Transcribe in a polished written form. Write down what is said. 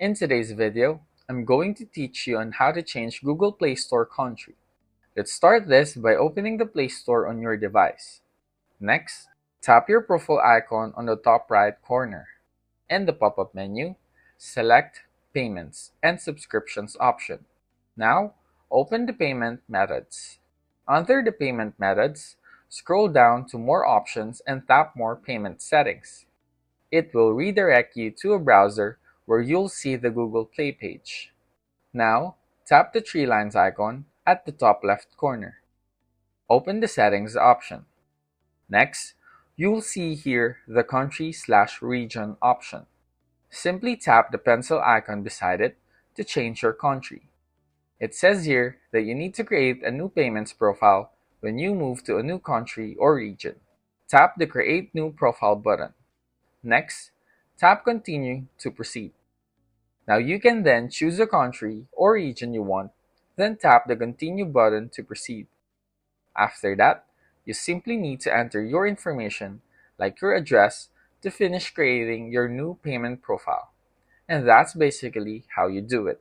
In today's video, I'm going to teach you on how to change Google Play Store country. Let's start this by opening the Play Store on your device. Next, tap your profile icon on the top right corner. In the pop-up menu, select Payments and Subscriptions option. Now, open the payment methods. Under the payment methods, scroll down to More Options and tap More Payment Settings. It will redirect you to a browser where you'll see the Google Play page. Now, tap the three lines icon at the top left corner. Open the Settings option. Next, you'll see here the Country/Region option. Simply tap the pencil icon beside it to change your country. It says here that you need to create a new payments profile when you move to a new country or region. Tap the Create New Profile button. Next, tap Continue to proceed. Now you can then choose a country or region you want, then tap the Continue button to proceed. After that, you simply need to enter your information, like your address, to finish creating your new payment profile. And that's basically how you do it.